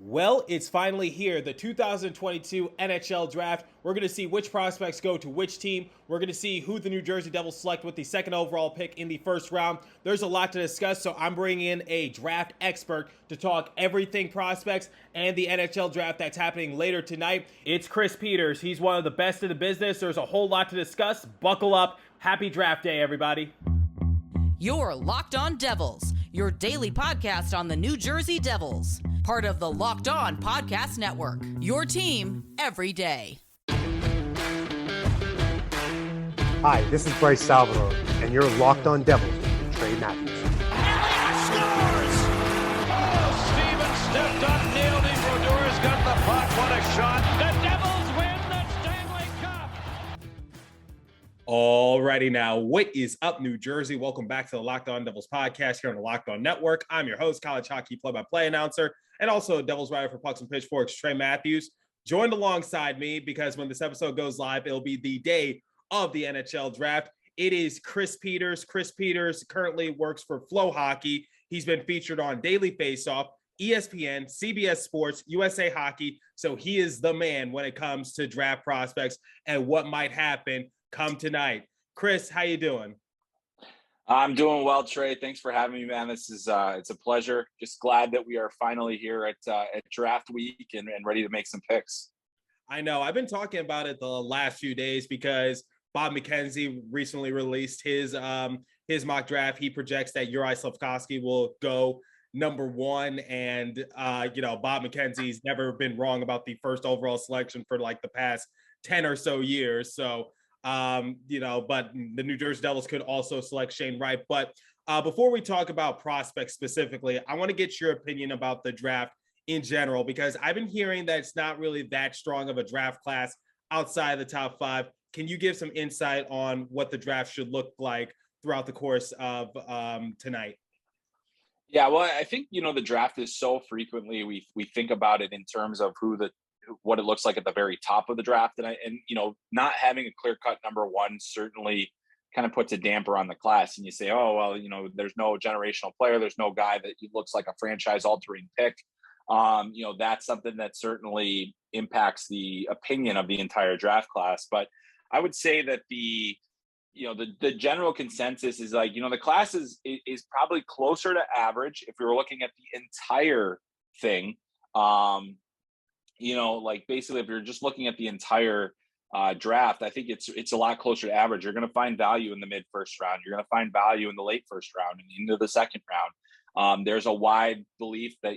Well, it's finally here, the 2022 NHL Draft. We're going to see which prospects go to which team. We're going to see who the New Jersey Devils select with the second overall pick in the first round. There's a lot to discuss, so I'm bringing in a draft expert to talk everything prospects and the NHL Draft that's happening later tonight. It's Chris Peters. He's one of the best in the business. There's a whole lot to discuss. Buckle up. Happy draft day, everybody. You're Locked On Devils, your daily podcast on the New Jersey Devils. Part of the Locked On Podcast Network, your team every day. Hi, this is Bryce Salvador, and you're Locked On Devils with Trey Matthews. Elliott scores! Oh, Stevens stepped up, nailed it. Brodor's got the puck. What a shot. The Devils win the Stanley Cup. Alrighty now, what is up, New Jersey? Welcome back to the Locked On Devils podcast here on the Locked On Network. I'm your host, college hockey play-by-play announcer, and also Devils writer for Pucks and Pitchforks, Trey Matthews. Joined alongside me because when this episode goes live, it'll be the day of the NHL Draft. It is Chris Peters. Chris Peters currently works for FloHockey. He's been featured on Daily Faceoff, ESPN, CBS Sports, USA Hockey. So he is the man when it comes to draft prospects and what might happen come tonight. Chris, how you doing? I'm doing well, Trey. Thanks for having me, man. This is it's a pleasure. Just glad that we are finally here at draft week and ready to make some picks. I know. I've been talking about it the last few days because Bob McKenzie recently released his mock draft. He projects that Uri Slafkovsky will go number one, and Bob McKenzie's never been wrong about the first overall selection for like the past 10 or so years. So but the New Jersey Devils could also select Shane Wright. But before we talk about prospects specifically, I want to get your opinion about the draft in general, because I've been hearing that it's not really that strong of a draft class outside of the top five. Can you give some insight on what the draft should look like throughout the course of tonight? Yeah, well, I think, the draft is so frequently we think about it in terms of what it looks like at the very top of the draft. And not having a clear-cut number one certainly kind of puts a damper on the class. And you say, oh, well, there's no generational player. There's no guy that looks like a franchise-altering pick. That's something that certainly impacts the opinion of the entire draft class. But I would say that the general consensus is the class is probably closer to average if we were looking at the entire thing. Basically, if you're just looking at the entire draft, I think it's a lot closer to average. You're going to find value in the mid first round. You're going to find value in the late first round and into the second round. There's a wide belief that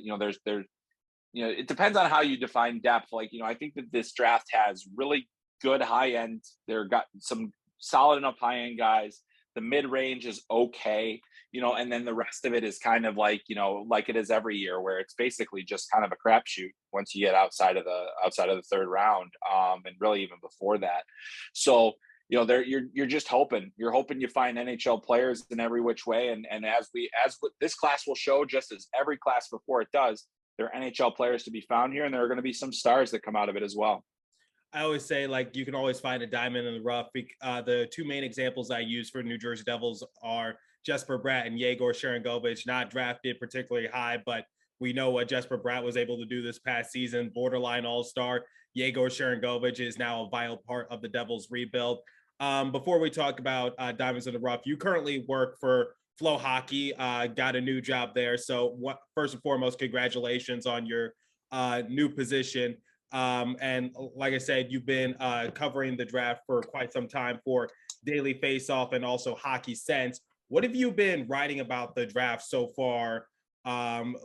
it depends on how you define depth. I think that this draft has really good high end. They've got some solid enough high end guys. The mid range is okay. And then the rest of it is kind of like it is every year, where it's basically just kind of a crapshoot once you get outside of the third round, and really even before that. So, you're just hoping. You're hoping you find NHL players in every which way, and as this class will show, just as every class before it does, there are NHL players to be found here, and there are going to be some stars that come out of it as well. I always say, you can always find a diamond in the rough. The two main examples I use for New Jersey Devils are Jesper Bratt and Yegor Sharangovich, not drafted particularly high, but we know what Jesper Bratt was able to do this past season, borderline all-star. Yegor Sharangovich is now a vital part of the Devils rebuild. Before we talk about diamonds in the rough, you currently work for FloHockey, got a new job there. So first and foremost, congratulations on your new position. And like I said, you've been covering the draft for quite some time for Daily Faceoff and also Hockey Sense. What have you been writing about the draft so far,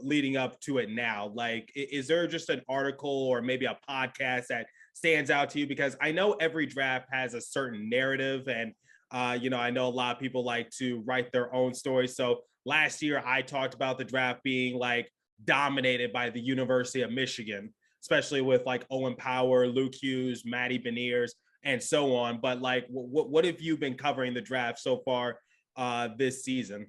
leading up to it now? Is there just an article or maybe a podcast that stands out to you? Because I know every draft has a certain narrative, and I know a lot of people like to write their own stories. So last year I talked about the draft being dominated by the University of Michigan, especially with Owen Power, Luke Hughes, Matty Beniers, and so on. But what have you been covering the draft so far this season?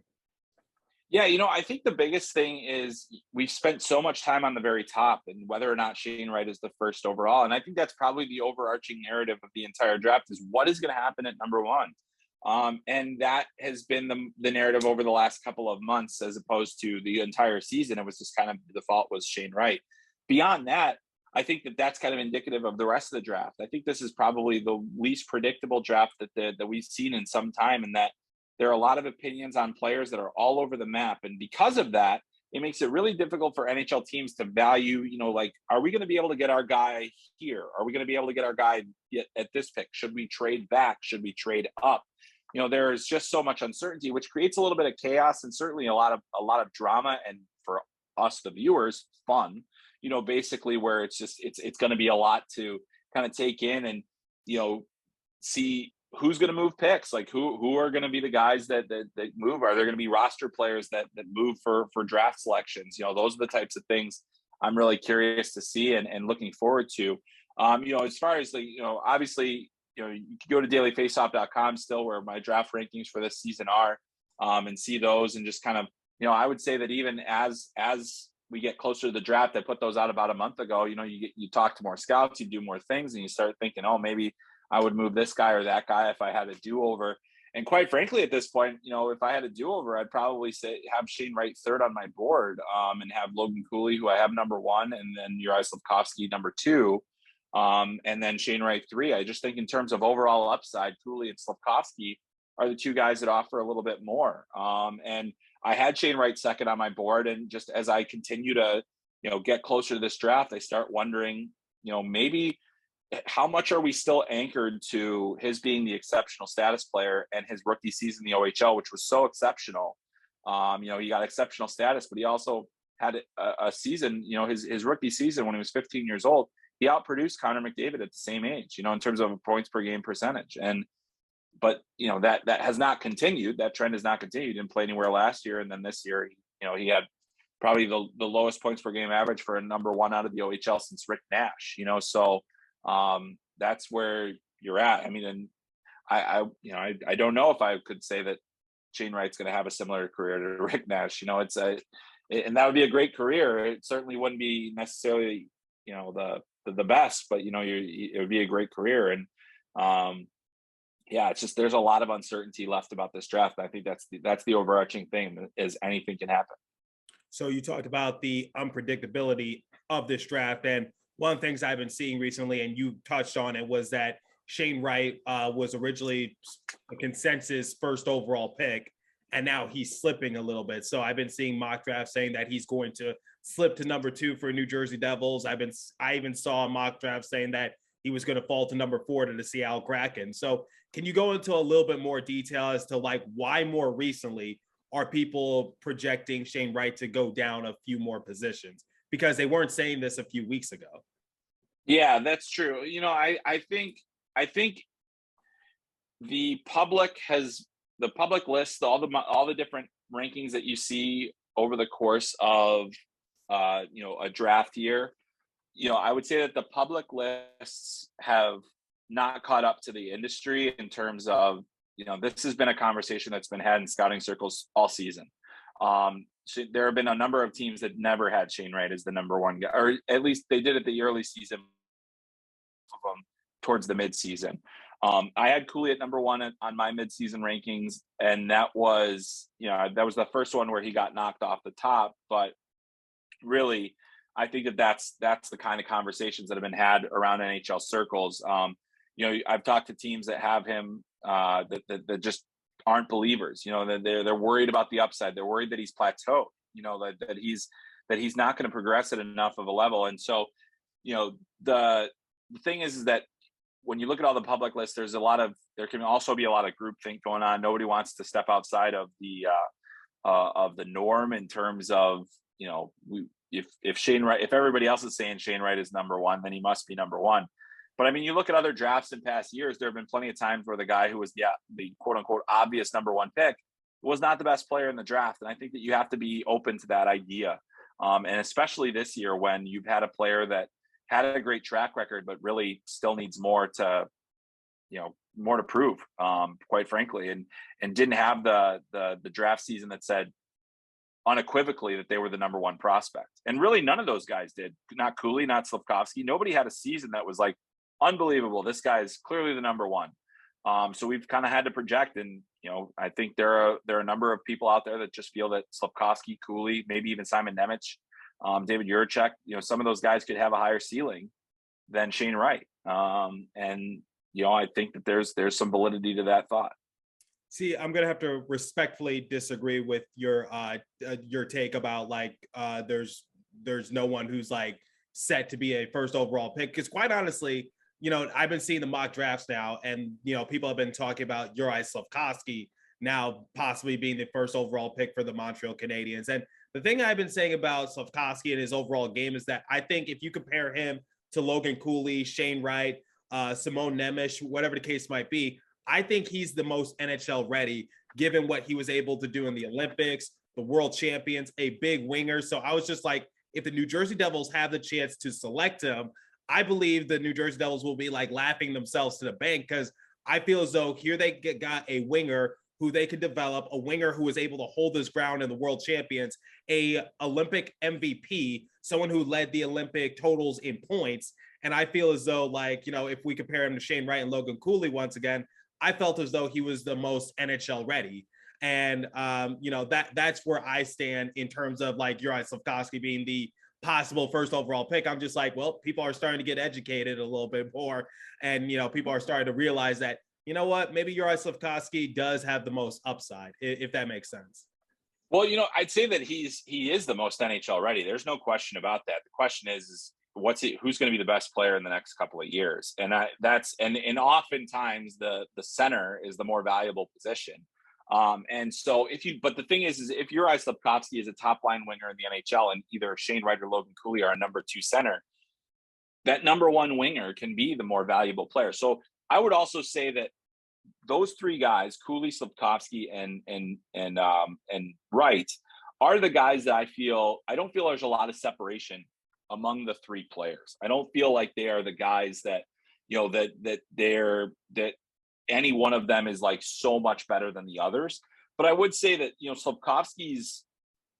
Yeah, I think the biggest thing is we've spent so much time on the very top and whether or not Shane Wright is the first overall. And I think that's probably the overarching narrative of the entire draft is what is going to happen at number one. And that has been the narrative over the last couple of months, as opposed to the entire season. It was just kind of the default was Shane Wright. beyond that, I think that's kind of indicative of the rest of the draft. I think this is probably the least predictable draft that we've seen in some time, and that there are a lot of opinions on players that are all over the map. And because of that, it makes it really difficult for NHL teams to value, like, are we going to be able to get our guy here? Are we going to be able to get our guy at this pick? Should we trade back? Should we trade up? There's just so much uncertainty, which creates a little bit of chaos and certainly a lot of drama. And for us, the viewers, fun, basically where it's going to be a lot to kind of take in and, see who's going to move picks, like who are going to be the guys that move. Are there going to be roster players that move for draft selections? Those are the types of things I'm really curious to see and looking forward to. As far as obviously, you can go to dailyfaceoff.com still, where my draft rankings for this season are, and see those, and just kind of, I would say that even as we get closer to the draft, I put those out about a month ago. You talk to more scouts, you do more things, and you start thinking, oh, maybe I would move this guy or that guy if I had a do-over. And quite frankly, at this point, if I had a do-over, I'd probably have Shane Wright third on my board, and have Logan Cooley, who I have number 1, and then Uri Slafkovsky number 2, and then Shane Wright 3. I just think in terms of overall upside, Cooley and Slafkovsky are the two guys that offer a little bit more. And I had Shane Wright second on my board, and just as I continue to, get closer to this draft, I start wondering, maybe how much are we still anchored to his being the exceptional status player and his rookie season in the OHL, which was so exceptional. He got exceptional status, but he also had a season, his rookie season when he was 15 years old, he outproduced Connor McDavid at the same age, in terms of points per game percentage. But that has not continued. That trend has not continued. He didn't play anywhere last year. And then this year, he had probably the lowest points per game average for a number 1 out of the OHL since Rick Nash, so that's where you're at. I mean, and I don't know if I could say that Shane Wright's going to have a similar career to Rick Nash. And that would be a great career. It certainly wouldn't be necessarily, the best, but it would be a great career. And it's just, there's a lot of uncertainty left about this draft. I think that's the overarching thing, is anything can happen. So you talked about the unpredictability of this draft, and one of the things I've been seeing recently, and you touched on it, was that Shane Wright was originally a consensus first overall pick, and now he's slipping a little bit. So I've been seeing mock drafts saying that he's going to slip to number 2 for New Jersey Devils. I even saw a mock draft saying that he was going to fall to number 4 to the Seattle Kraken. So can you go into a little bit more detail as to why more recently are people projecting Shane Wright to go down a few more positions? Because they weren't saying this a few weeks ago. Yeah, that's true. I think the public list, all the different rankings that you see over the course of a draft year, I would say that the public lists have not caught up to the industry in terms of, this has been a conversation that's been had in scouting circles all season. There have been a number of teams that never had Shane Wright as the number 1 guy, or at least they did at the early season, towards the midseason. I had Cooley at number 1 on my midseason rankings, and that was the first one where he got knocked off the top. But really, I think that's the kind of conversations that have been had around NHL circles. I've talked to teams that have him that just aren't believers. They're worried about the upside. They're worried that he's plateaued. That he's not going to progress at enough of a level. And so, the thing is that when you look at all the public lists, there can also be a lot of groupthink going on. Nobody wants to step outside of the norm in terms of, if everybody else is saying Shane Wright is number 1, then he must be number 1. But I mean, you look at other drafts in past years, there have been plenty of times where the guy who was the quote unquote obvious number 1 pick was not the best player in the draft. And I think that you have to be open to that idea. And especially this year, when you've had a player that had a great track record, but really still needs more to prove, quite frankly, and didn't have the draft season that said unequivocally that they were the number 1 prospect. And really none of those guys did. Not Cooley, not Slafkovsky. Nobody had a season that was like, unbelievable, this guy is clearly the number 1. So we've kind of had to project, and I think there are a number of people out there that just feel that Slafkovsky, Cooley, maybe even Simon Nemec David Juracek, some of those guys could have a higher ceiling than Shane Wright. And I think that there's some validity to that thought. See, I'm gonna have to respectfully disagree with your take about there's no one who's like set to be a first overall pick, because quite honestly, I've been seeing the mock drafts now, and people have been talking about Juraj Slafkovsky now possibly being the first overall pick for the Montreal Canadiens. And the thing I've been saying about Slafkovsky and his overall game is that I think if you compare him to Logan Cooley, Shane Wright, Simon Nemec, whatever the case might be, I think he's the most NHL ready, given what he was able to do in the Olympics, the World Champions, a big winger. So I was just like, if the New Jersey Devils have the chance to select him, I believe the New Jersey Devils will be like laughing themselves to the bank, because I feel as though here they got a winger who they could develop, a winger who was able to hold his ground in the World Champions, a Olympic MVP, someone who led the Olympic totals in points. And I feel as though, if we compare him to Shane Wright and Logan Cooley once again, I felt as though he was the most NHL ready. And, that's where I stand in terms of Juraj Slafkovsky being the possible first overall pick. I'm just like, well, people are starting to get educated a little bit more. And, people are starting to realize that, maybe Juraj Slafkovsky does have the most upside, if that makes sense. Well, I'd say that he is the most NHL ready. There's no question about that. The question is who's going to be the best player in the next couple of years? And and oftentimes the center is the more valuable position. And so but the thing is if Juraj Slafkovsky is a top line winger in the NHL and either Shane Wright or Logan Cooley are a number 2 center, that number 1 winger can be the more valuable player. So I would also say that those 3 guys, Cooley, Slafkovsky, and Wright, are the guys that I don't feel there's a lot of separation among the 3 players. I don't feel like they are the guys that, that any one of them is like so much better than the others. But I would say that, Slafkovsky's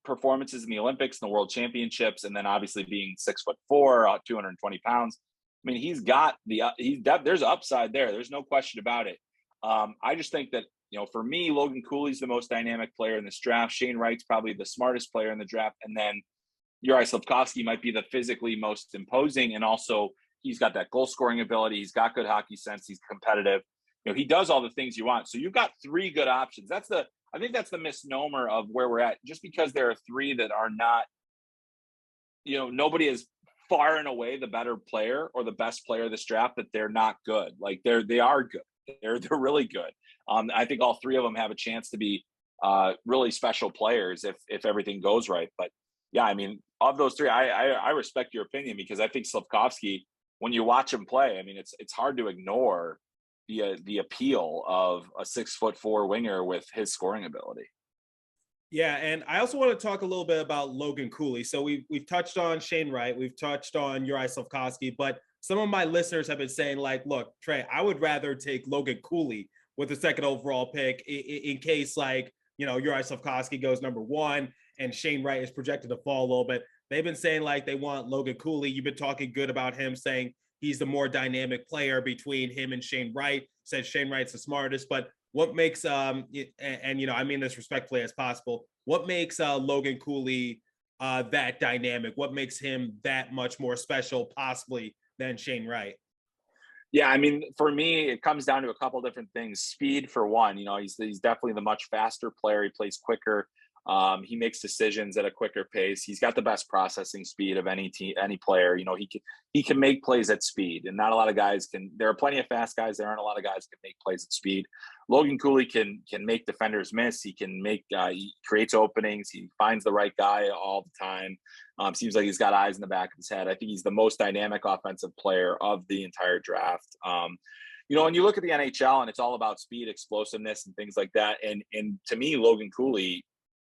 performances in the Olympics and the World Championships, and then obviously being 6'4", 220 pounds. I mean, there's upside there. There's no question about it. I just think that, for me, Logan Cooley's the most dynamic player in this draft. Shane Wright's probably the smartest player in the draft. And then Juraj Slafkovsky might be the physically most imposing. And also he's got that goal scoring ability. He's got good hockey sense. He's competitive. He does all the things you want. So you've got 3 good options. I think that's the misnomer of where we're at. Just because there are 3 that are not, nobody is far and away the better player or the best player of this draft, that they're not good. Like they are good. They're really good. I think all 3 of them have a chance to be really special players if everything goes right. But yeah, I mean, of those 3, I respect your opinion, because I think Slafkovsky, when you watch him play, I mean, it's hard to ignore the appeal of a 6'4" winger with his scoring ability. Yeah, and I also want to talk a little bit about Logan Cooley. So we've touched on Shane Wright, we've touched on Juraj Slafkovsky, but some of my listeners have been saying look, Trey, I would rather take Logan Cooley with the 2nd overall pick in case Juraj Slafkovsky goes number 1 and Shane Wright is projected to fall a little bit. They've been saying they want Logan Cooley. You've been talking good about him, saying he's the more dynamic player between him and Shane Wright. Said Shane Wright's the smartest, but what makes I mean this respectfully as possible, what makes Logan Cooley that dynamic? What makes him that much more special possibly than Shane Wright? Yeah, I mean, for me, it comes down to a couple different things. Speed, for one. He's definitely the much faster player. He plays quicker. He makes decisions at a quicker pace. He's got the best processing speed of any player. He can make plays at speed, and not a lot of guys can. There are plenty of fast guys. There aren't a lot of guys can make plays at speed. Logan Cooley can make defenders miss. He can he creates openings. He finds the right guy all the time. Seems like he's got eyes in the back of his head. I think he's the most dynamic offensive player of the entire draft. When you look at the NHL, and it's all about speed, explosiveness, and things like that. And to me, Logan Cooley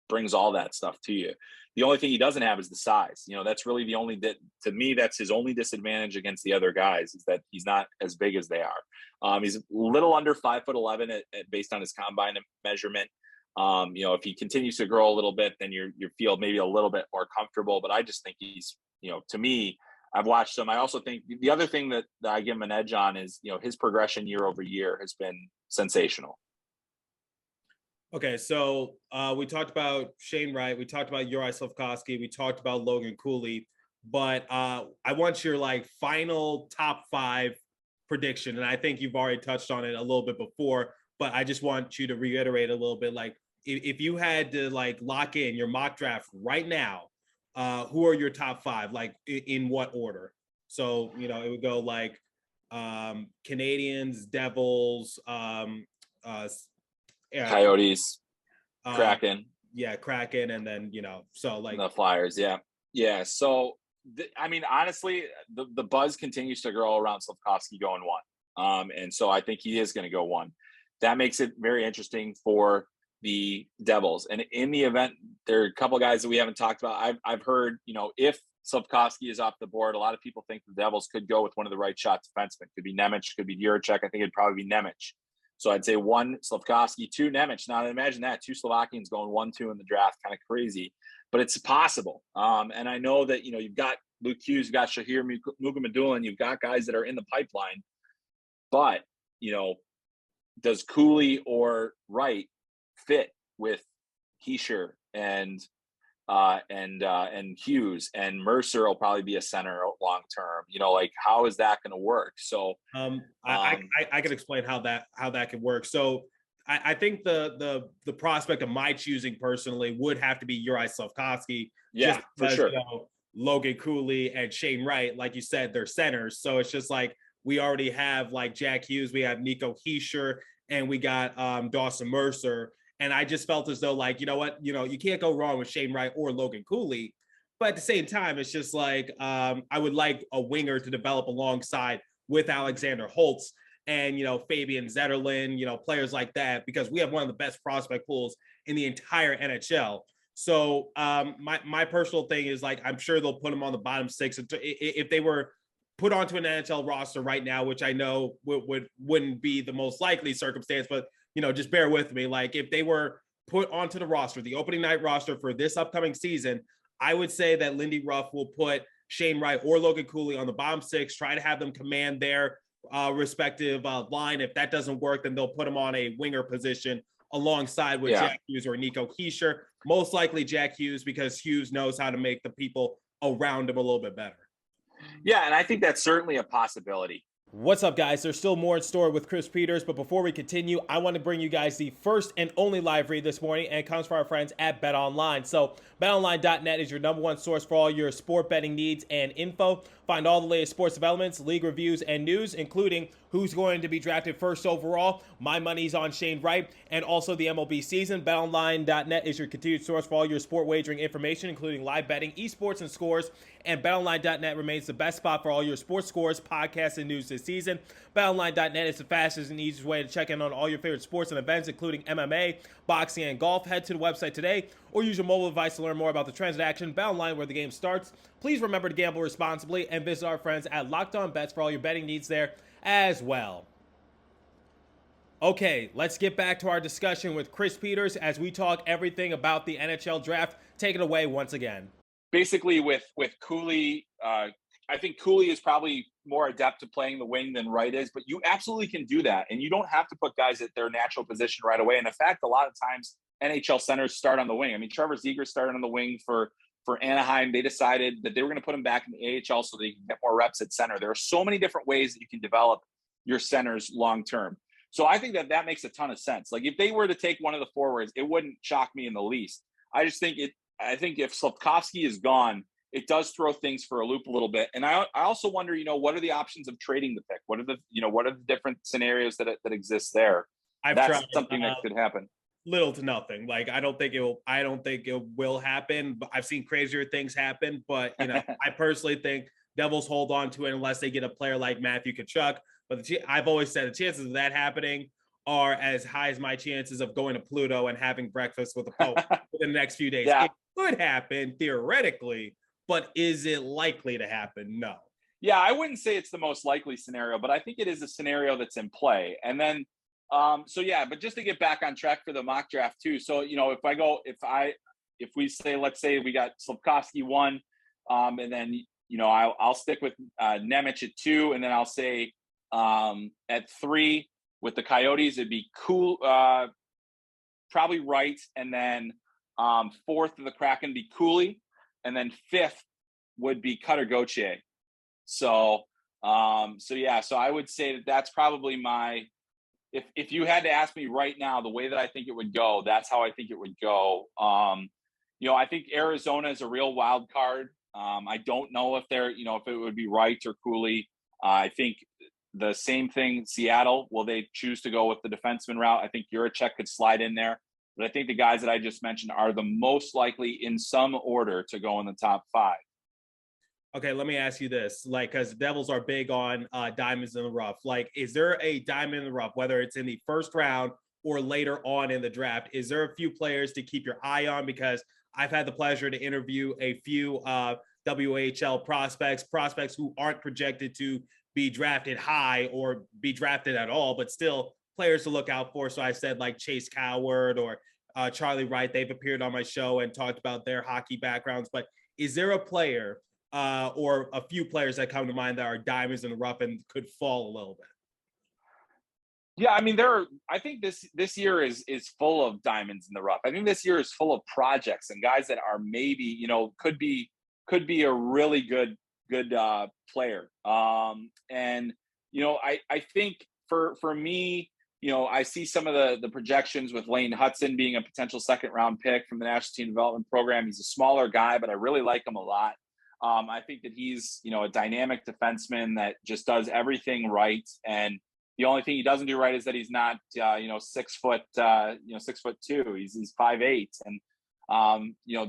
brings all that stuff to you. The only thing he doesn't have is the size. That's really the only to me, that's his only disadvantage against the other guys, is that he's not as big as they are. He's a little under 5'11" based on his combine measurement. If he continues to grow a little bit, then you feel maybe a little bit more comfortable. But I just think he's, to me, I've watched him. I also think the other thing that I give him an edge on is, his progression year over year has been sensational. Okay, so we talked about Shane Wright, we talked about Uri Slafkovsky, we talked about Logan Cooley, but I want your like final top 5 prediction, and I think you've already touched on it a little bit before, but I just want you to reiterate a little bit. Like, if you had to like lock in your mock draft right now, who are your top 5? Like, in what order? So it would go like Canadiens, Devils, Coyotes, Kraken. Yeah, Kraken, and then so like the Flyers. Yeah. So I mean, honestly, the buzz continues to grow around Slafkovsky going 1, and so I think he is going to go 1. That makes it very interesting for the Devils. And in the event, there are a couple of guys that we haven't talked about. I've heard, if Slafkovsky is off the board, a lot of people think the Devils could go with one of the right shot defensemen. Could be Nemec, could be Juracek. I think it'd probably be Nemec. So I'd say 1 Slafkovsky, 2 Nemec. Now imagine that, 2 Slovakians going 1-2 in the draft, kind of crazy, but it's possible. And I know that, you've got Luke Hughes, you've got Shahir Mukhamadullin, you've got guys that are in the pipeline, but, does Cooley or Wright fit with Heischer and Hughes, and Mercer will probably be a center long term. Like, how is that going to work? So I can explain how that could work. So I think the prospect of my choosing personally would have to be Uri Slafkovsky. Yeah, because, for sure. Logan Cooley and Shane Wright, like you said, they're centers. So it's just like we already have like Jack Hughes, we have Nico Heischer, and we got Dawson Mercer. And I just felt as though, like, you know what, you can't go wrong with Shane Wright or Logan Cooley. But at the same time, it's just like I would like a winger to develop alongside with Alexander Holtz and, Fabian Zetterlund, players like that, because we have one of the best prospect pools in the entire NHL. So my personal thing is, like, I'm sure they'll put them on the bottom 6. If they were put onto an NHL roster right now, which I know wouldn't be the most likely circumstance, but just bear with me. Like, if they were put onto the roster, the opening night roster for this upcoming season, I would say that Lindy Ruff will put Shane Wright or Logan Cooley on the bottom 6, try to have them command their respective line. If that doesn't work, then they'll put them on a winger position alongside with Jack Hughes or Nico Heischer. Most likely Jack Hughes, because Hughes knows how to make the people around him a little bit better. Yeah, and I think that's certainly a possibility. What's up, guys? There's still more in store with Chris Peters, but before we continue, I want to bring you guys the first and only live read this morning, and it comes from our friends at BetOnline. So BetOnline.net is your #1 source for all your sport betting needs and info. Find all the latest sports developments, league reviews, and news, including who's going to be drafted first overall. My money's on Shane Wright, and also the MLB season. BetOnline.net is your continued source for all your sport wagering information, including live betting, esports, and scores. And BetOnline.net remains the best spot for all your sports scores, podcasts, and news this season. BetOnline.net is the fastest and easiest way to check in on all your favorite sports and events, including MMA, boxing, and golf. Head to the website today or use your mobile device to learn more about the trends in action. BetOnline, where the game starts. Please remember to gamble responsibly and visit our friends at Locked On Bets for all your betting needs there as well. Okay, let's get back to our discussion with Chris Peters as we talk everything about the NHL Draft. Take it away once again. Basically, with Cooley, I think Cooley is probably more adept to playing the wing than Wright is, but you absolutely can do that. And you don't have to put guys at their natural position right away. And in fact, a lot of times NHL centers start on the wing. I mean, Trevor Zegras started on the wing for Anaheim. They decided that they were going to put him back in the AHL so they can get more reps at center. There are so many different ways that you can develop your centers long term. So I think that makes a ton of sense. Like, if they were to take one of the forwards, it wouldn't shock me in the least. I think if Slafkovsky is gone, it does throw things for a loop a little bit. And I also wonder, what are the options of trading the pick? What are the different scenarios that exist there? That's tried something that could happen. Little to nothing. Like, I don't think it will happen, but I've seen crazier things happen. But I personally think Devils hold on to it unless they get a player like Matthew Tkachuk. But I've always said the chances of that happening are as high as my chances of going to Pluto and having breakfast with the Pope for the next few days. Yeah. It could happen theoretically, but is it likely to happen? No. Yeah, I wouldn't say it's the most likely scenario, but I think it is a scenario that's in play. And then, but just to get back on track for the mock draft too. So, if we say, let's say we got Slafkovsky 1, and then, I'll stick with Nemec at 2, and then I'll say at 3 with the Coyotes, it'd be probably Wright, and then fourth of the Kraken be Cooley, and then fifth would be Cutter Gauthier. So I would say that that's probably my, if you had to ask me right now, the way that I think it would go, that's how I think it would go. I think Arizona is a real wild card. I don't know if if it would be Wright or Cooley. I think the same thing, Seattle, will they choose to go with the defenseman route? I think Juracek could slide in there. But I think the guys that I just mentioned are the most likely in some order to go in the top five. Okay, let me ask you this, because the Devils are big on diamonds in the rough. Is there a diamond in the rough, whether it's in the first round or later on in the draft? Is there a few players to keep your eye on? Because I've had the pleasure to interview a few WHL prospects who aren't projected to be drafted high or be drafted at all, but still players to look out for. So I said Chase Coward or Charlie Wright. They've appeared on my show and talked about their hockey backgrounds. But is there a player or a few players that come to mind that are diamonds in the rough and could fall a little bit? Yeah, I mean, I think this year is full of diamonds in the rough. I think this year is full of projects and guys that are maybe, could be a really good player. I think for me, I see some of the projections with Lane Hudson being a potential second round pick from the National Team Development Program. He's a smaller guy, but I really like him a lot. I think that he's, a dynamic defenseman that just does everything right. And the only thing he doesn't do right is that he's not, 6 foot, 6'2". He's 5'8". And,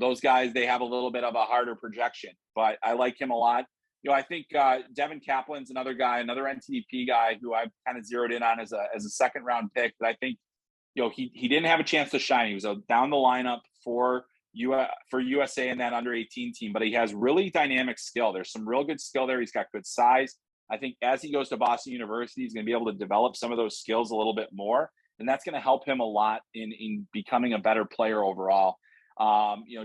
those guys, they have a little bit of a harder projection, but I like him a lot. I think Devin Kaplan's another guy, another NTDP guy who I've kind of zeroed in on as a second round pick. But I think, he didn't have a chance to shine. He was down the lineup for USA and that under 18 team, but he has really dynamic skill. There's some real good skill there. He's got good size. I think as he goes to Boston University, he's going to be able to develop some of those skills a little bit more. And that's going to help him a lot in becoming a better player overall.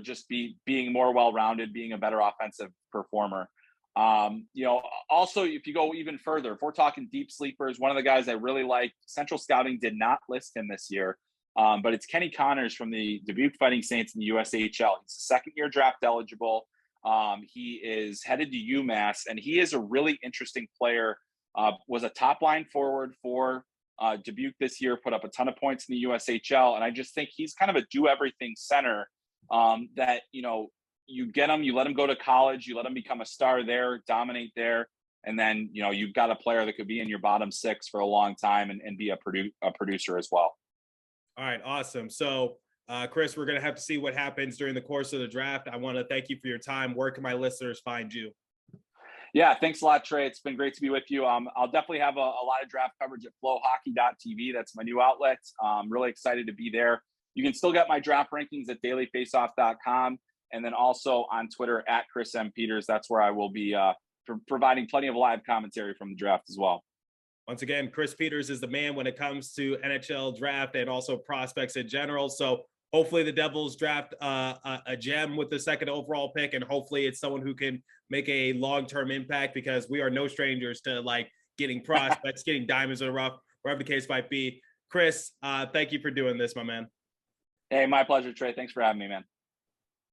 Just being more well-rounded, being a better offensive performer. Also, if you go even further, if we're talking deep sleepers, one of the guys I really like, Central Scouting did not list him this year, but it's Kenny Connors from the Dubuque Fighting Saints in the USHL. He's a second-year draft eligible. He is headed to UMass, and he is a really interesting player. Was a top-line forward for Dubuque this year, put up a ton of points in the USHL, and I just think he's kind of a do-everything center that, you get him, you let him go to college, you let him become a star there, dominate there, and then, you've got a player that could be in your bottom six for a long time and be a producer as well. All right, awesome. So, Chris, we're going to have to see what happens during the course of the draft. I want to thank you for your time. Where can my listeners find you? Yeah, thanks a lot, Trey. It's been great to be with you. I'll definitely have a lot of draft coverage at FloHockey.tv. That's my new outlet. I'm really excited to be there. You can still get my draft rankings at dailyfaceoff.com. And then also on Twitter at Chris M. Peters. That's where I will be providing plenty of live commentary from the draft as well. Once again, Chris Peters is the man when it comes to NHL draft and also prospects in general. So hopefully the Devils draft a gem with the second overall pick, and hopefully it's someone who can make a long-term impact, because we are no strangers to getting prospects, getting diamonds in the rough, wherever the case might be. Chris, thank you for doing this, my man. Hey, my pleasure, Trey. Thanks for having me, man.